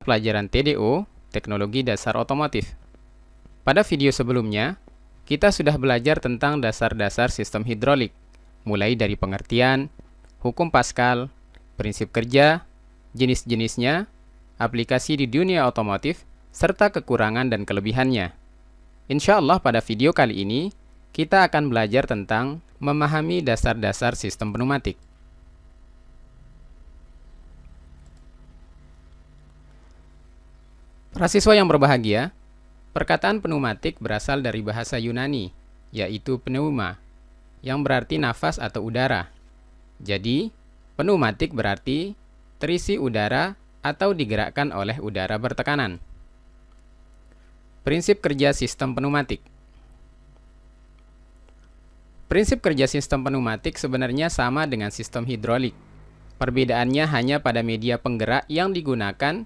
Pelajaran TDO, Teknologi Dasar Otomotif. Pada video sebelumnya, kita sudah belajar tentang dasar-dasar sistem hidrolik, mulai dari pengertian, hukum Pascal, prinsip kerja, jenis-jenisnya, aplikasi di dunia otomotif, serta kekurangan dan kelebihannya. Insya Allah pada video kali ini, kita akan belajar tentang memahami dasar-dasar sistem pneumatik. Para siswa yang berbahagia, perkataan pneumatik berasal dari bahasa Yunani, yaitu pneuma, yang berarti nafas atau udara. Jadi, pneumatik berarti terisi udara atau digerakkan oleh udara bertekanan. Prinsip kerja sistem pneumatik. Prinsip kerja sistem pneumatik sebenarnya sama dengan sistem hidrolik. Perbedaannya hanya pada media penggerak yang digunakan,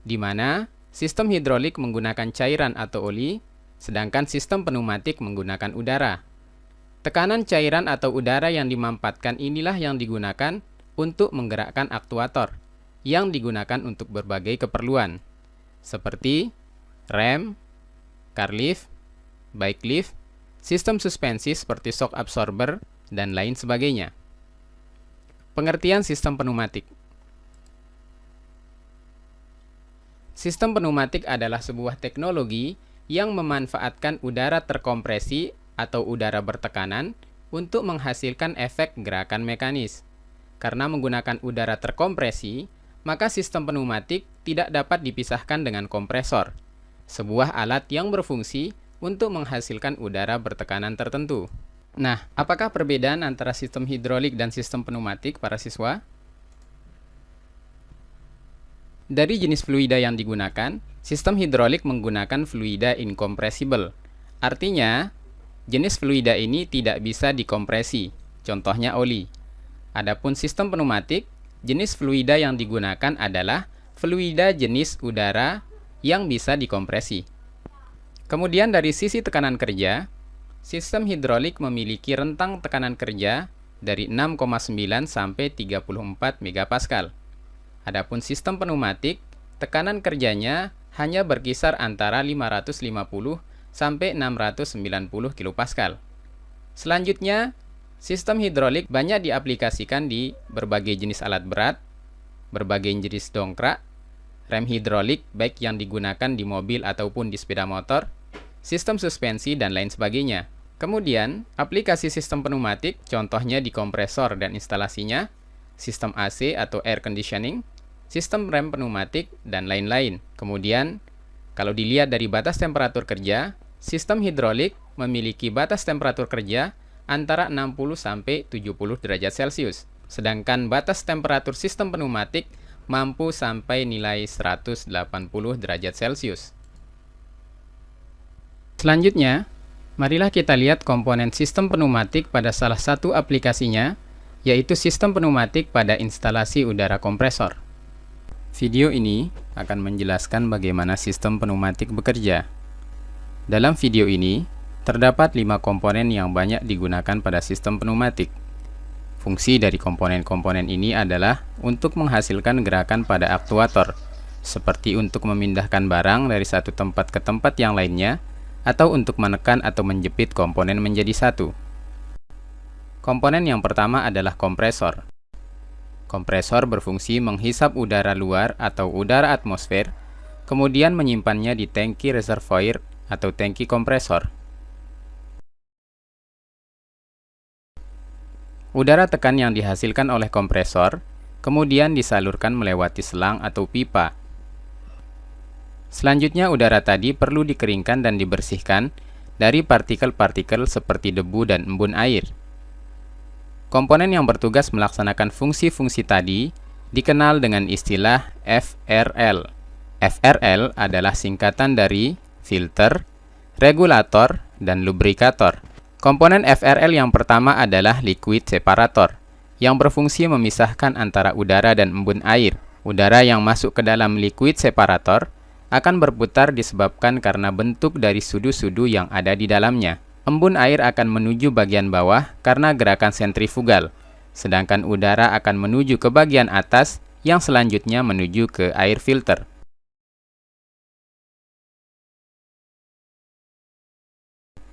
di mana sistem hidrolik menggunakan cairan atau oli, sedangkan sistem pneumatik menggunakan udara. Tekanan cairan atau udara yang dimampatkan inilah yang digunakan untuk menggerakkan aktuator, yang digunakan untuk berbagai keperluan, seperti rem, car lift, bike lift, sistem suspensi seperti shock absorber, dan lain sebagainya. Pengertian sistem pneumatik. Sistem pneumatik adalah sebuah teknologi yang memanfaatkan udara terkompresi atau udara bertekanan untuk menghasilkan efek gerakan mekanis. Karena menggunakan udara terkompresi, maka sistem pneumatik tidak dapat dipisahkan dengan kompresor, sebuah alat yang berfungsi untuk menghasilkan udara bertekanan tertentu. Nah, apakah perbedaan antara sistem hidrolik dan sistem pneumatik, para siswa? Dari jenis fluida yang digunakan, sistem hidrolik menggunakan fluida incompressible. Artinya, jenis fluida ini tidak bisa dikompresi, contohnya oli. Adapun sistem pneumatik, jenis fluida yang digunakan adalah fluida jenis udara yang bisa dikompresi. Kemudian dari sisi tekanan kerja, sistem hidrolik memiliki rentang tekanan kerja dari 6,9 sampai 34 MPa. Adapun sistem pneumatik, tekanan kerjanya hanya berkisar antara 550 sampai 690 kPa. Selanjutnya, sistem hidrolik banyak diaplikasikan di berbagai jenis alat berat, berbagai jenis dongkrak, rem hidrolik baik yang digunakan di mobil ataupun di sepeda motor, sistem suspensi, dan lain sebagainya. Kemudian, aplikasi sistem pneumatik contohnya di kompresor dan instalasinya, sistem AC atau air conditioning, sistem rem pneumatik, dan lain-lain. Kemudian, kalau dilihat dari batas temperatur kerja, sistem hidrolik memiliki batas temperatur kerja antara 60 sampai 70 derajat Celcius. Sedangkan batas temperatur sistem pneumatik mampu sampai nilai 180 derajat Celcius. Selanjutnya, marilah kita lihat komponen sistem pneumatik pada salah satu aplikasinya, yaitu sistem pneumatik pada instalasi udara kompresor. Video ini akan menjelaskan bagaimana sistem pneumatik bekerja. Dalam video ini, terdapat 5 komponen yang banyak digunakan pada sistem pneumatik. Fungsi dari komponen-komponen ini adalah untuk menghasilkan gerakan pada aktuator, seperti untuk memindahkan barang dari satu tempat ke tempat yang lainnya, atau untuk menekan atau menjepit komponen menjadi satu. Komponen yang pertama adalah kompresor. Kompresor berfungsi menghisap udara luar atau udara atmosfer, kemudian menyimpannya di tangki reservoir atau tangki kompresor. Udara tekan yang dihasilkan oleh kompresor kemudian disalurkan melewati selang atau pipa. Selanjutnya, udara tadi perlu dikeringkan dan dibersihkan dari partikel-partikel seperti debu dan embun air. Komponen yang bertugas melaksanakan fungsi-fungsi tadi dikenal dengan istilah FRL. FRL adalah singkatan dari filter, regulator, dan lubrikator. Komponen FRL yang pertama adalah liquid separator, yang berfungsi memisahkan antara udara dan embun air. Udara yang masuk ke dalam liquid separator akan berputar disebabkan karena bentuk dari sudu-sudu yang ada di dalamnya. Embun air akan menuju bagian bawah karena gerakan sentrifugal, sedangkan udara akan menuju ke bagian atas yang selanjutnya menuju ke air filter.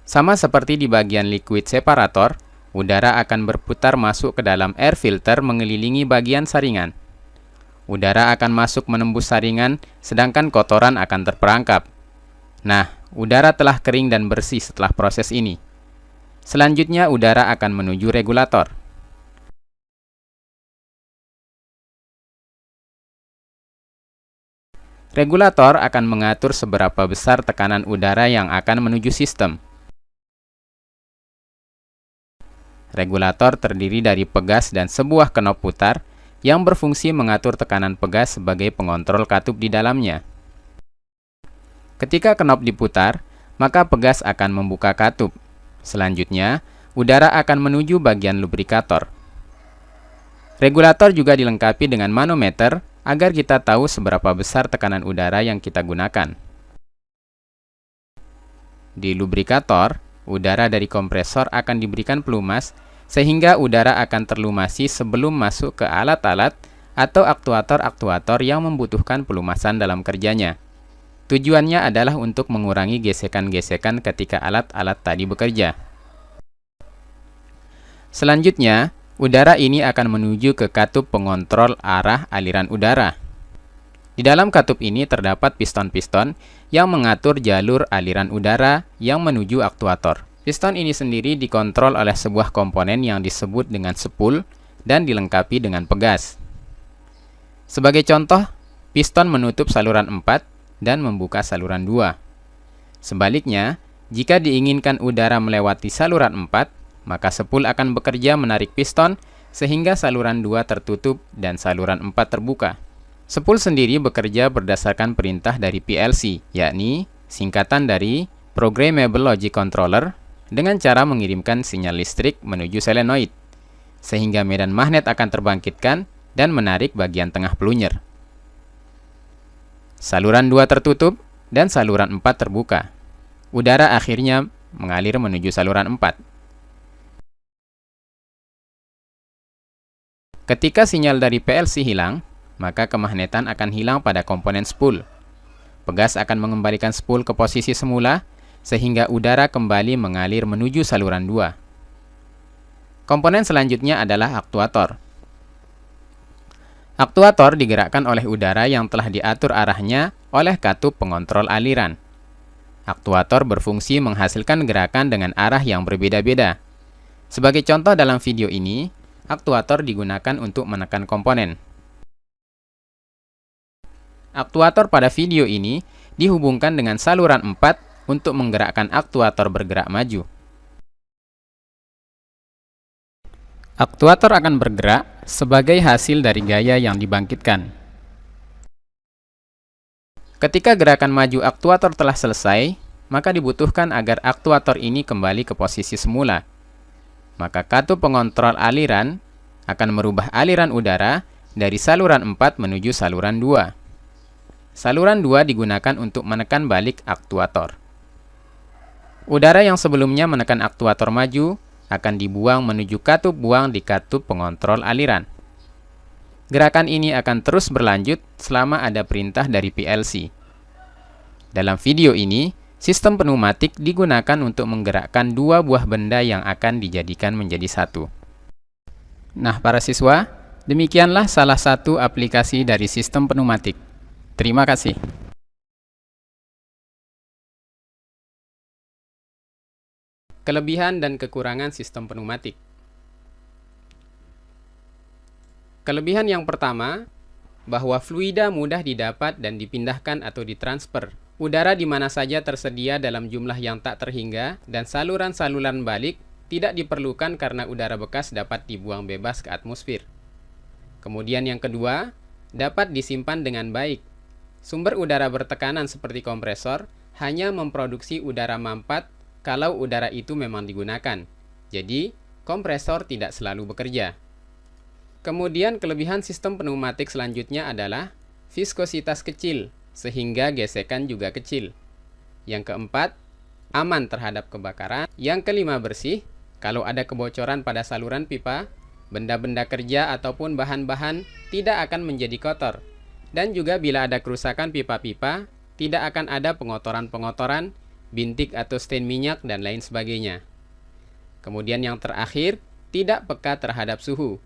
Sama seperti di bagian liquid separator, udara akan berputar masuk ke dalam air filter mengelilingi bagian saringan. Udara akan masuk menembus saringan, sedangkan kotoran akan terperangkap. Nah, udara telah kering dan bersih setelah proses ini. Selanjutnya, udara akan menuju regulator. Regulator akan mengatur seberapa besar tekanan udara yang akan menuju sistem. Regulator terdiri dari pegas dan sebuah knop putar yang berfungsi mengatur tekanan pegas sebagai pengontrol katup di dalamnya. Ketika knop diputar, maka pegas akan membuka katup. Selanjutnya, udara akan menuju bagian lubrikator. Regulator juga dilengkapi dengan manometer agar kita tahu seberapa besar tekanan udara yang kita gunakan. Di lubrikator, udara dari kompresor akan diberikan pelumas sehingga udara akan terlumasi sebelum masuk ke alat-alat atau aktuator-aktuator yang membutuhkan pelumasan dalam kerjanya. Tujuannya adalah untuk mengurangi gesekan-gesekan ketika alat-alat tadi bekerja. Selanjutnya, udara ini akan menuju ke katup pengontrol arah aliran udara. Di dalam katup ini terdapat piston-piston yang mengatur jalur aliran udara yang menuju aktuator. Piston ini sendiri dikontrol oleh sebuah komponen yang disebut dengan spool dan dilengkapi dengan pegas. Sebagai contoh, piston menutup saluran 4 dan membuka saluran 2. Sebaliknya, jika diinginkan udara melewati saluran 4, maka spool akan bekerja menarik piston sehingga saluran 2 tertutup dan saluran 4 terbuka. Spool sendiri bekerja berdasarkan perintah dari PLC, yakni singkatan dari Programmable Logic Controller, dengan cara mengirimkan sinyal listrik menuju solenoid, sehingga medan magnet akan terbangkitkan dan menarik bagian tengah pelunyer. Saluran 2 tertutup dan saluran 4 terbuka. Udara akhirnya mengalir menuju saluran 4. Ketika sinyal dari PLC hilang, maka kemagnetan akan hilang pada komponen spool. Pegas akan mengembalikan spool ke posisi semula, sehingga udara kembali mengalir menuju saluran 2. Komponen selanjutnya adalah aktuator. Aktuator digerakkan oleh udara yang telah diatur arahnya oleh katup pengontrol aliran. Aktuator berfungsi menghasilkan gerakan dengan arah yang berbeda-beda. Sebagai contoh dalam video ini, aktuator digunakan untuk menekan komponen. Aktuator pada video ini dihubungkan dengan saluran 4 untuk menggerakkan aktuator bergerak maju. Aktuator akan bergerak sebagai hasil dari gaya yang dibangkitkan. Ketika gerakan maju aktuator telah selesai, maka dibutuhkan agar aktuator ini kembali ke posisi semula. Maka katup pengontrol aliran akan merubah aliran udara dari saluran 4 menuju saluran 2. Saluran 2 digunakan untuk menekan balik aktuator. Udara yang sebelumnya menekan aktuator maju akan dibuang menuju katup buang di katup pengontrol aliran. Gerakan ini akan terus berlanjut selama ada perintah dari PLC. Dalam video ini, sistem pneumatik digunakan untuk menggerakkan dua buah benda yang akan dijadikan menjadi satu. Nah, para siswa, demikianlah salah satu aplikasi dari sistem pneumatik. Terima kasih. Kelebihan dan kekurangan sistem pneumatik. Kelebihan yang pertama, bahwa fluida mudah didapat dan dipindahkan atau ditransfer. Udara di mana saja tersedia dalam jumlah yang tak terhingga dan saluran-saluran balik tidak diperlukan karena udara bekas dapat dibuang bebas ke atmosfer. Kemudian yang kedua, dapat disimpan dengan baik. Sumber udara bertekanan seperti kompresor hanya memproduksi udara mampat kalau udara itu memang digunakan. Jadi, kompresor tidak selalu bekerja. Kemudian kelebihan sistem pneumatik selanjutnya adalah viskositas kecil, sehingga gesekan juga kecil. Yang keempat, aman terhadap kebakaran. Yang kelima, bersih. Kalau ada kebocoran pada saluran pipa, benda-benda kerja ataupun bahan-bahan tidak akan menjadi kotor. Dan juga bila ada kerusakan pipa-pipa, tidak akan ada pengotoran-pengotoran bintik atau stain minyak, dan lain sebagainya. Kemudian yang terakhir, tidak peka terhadap suhu.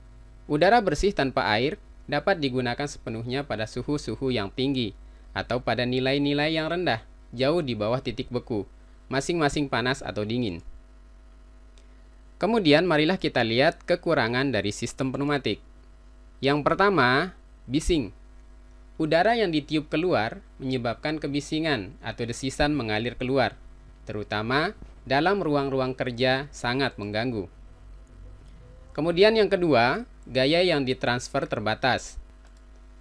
Udara bersih tanpa air dapat digunakan sepenuhnya pada suhu-suhu yang tinggi atau pada nilai-nilai yang rendah, jauh di bawah titik beku, masing-masing panas atau dingin. Kemudian marilah kita lihat kekurangan dari sistem pneumatik. Yang pertama, bising. Udara yang ditiup keluar menyebabkan kebisingan atau desisan mengalir keluar, terutama dalam ruang-ruang kerja sangat mengganggu. Kemudian yang kedua, gaya yang ditransfer terbatas.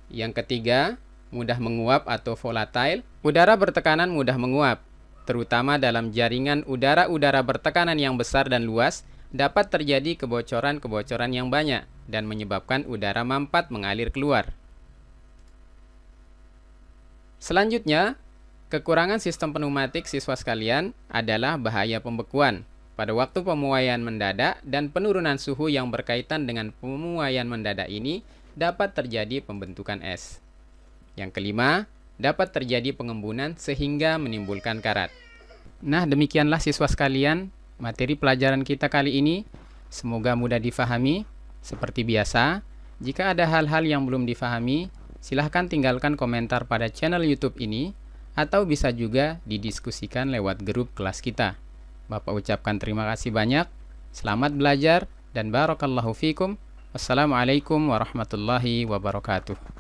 Yang ketiga, mudah menguap atau volatile. Udara bertekanan mudah menguap, terutama dalam jaringan udara-udara bertekanan yang besar dan luas, dapat terjadi kebocoran-kebocoran yang banyak dan menyebabkan udara mampat mengalir keluar. Selanjutnya, kekurangan sistem pneumatik siswa sekalian adalah bahaya pembekuan pada waktu pemuaian mendadak, dan penurunan suhu yang berkaitan dengan pemuaian mendadak ini dapat terjadi pembentukan es. Yang kelima, dapat terjadi pengembunan sehingga menimbulkan karat. Nah, demikianlah siswa sekalian materi pelajaran kita kali ini. Semoga mudah difahami. Seperti biasa, jika ada hal-hal yang belum difahami, silahkan tinggalkan komentar pada channel YouTube ini, atau bisa juga didiskusikan lewat grup kelas kita. Bapak ucapkan terima kasih banyak. Selamat belajar dan barakallahu fikum. Wassalamualaikum warahmatullahi wabarakatuh.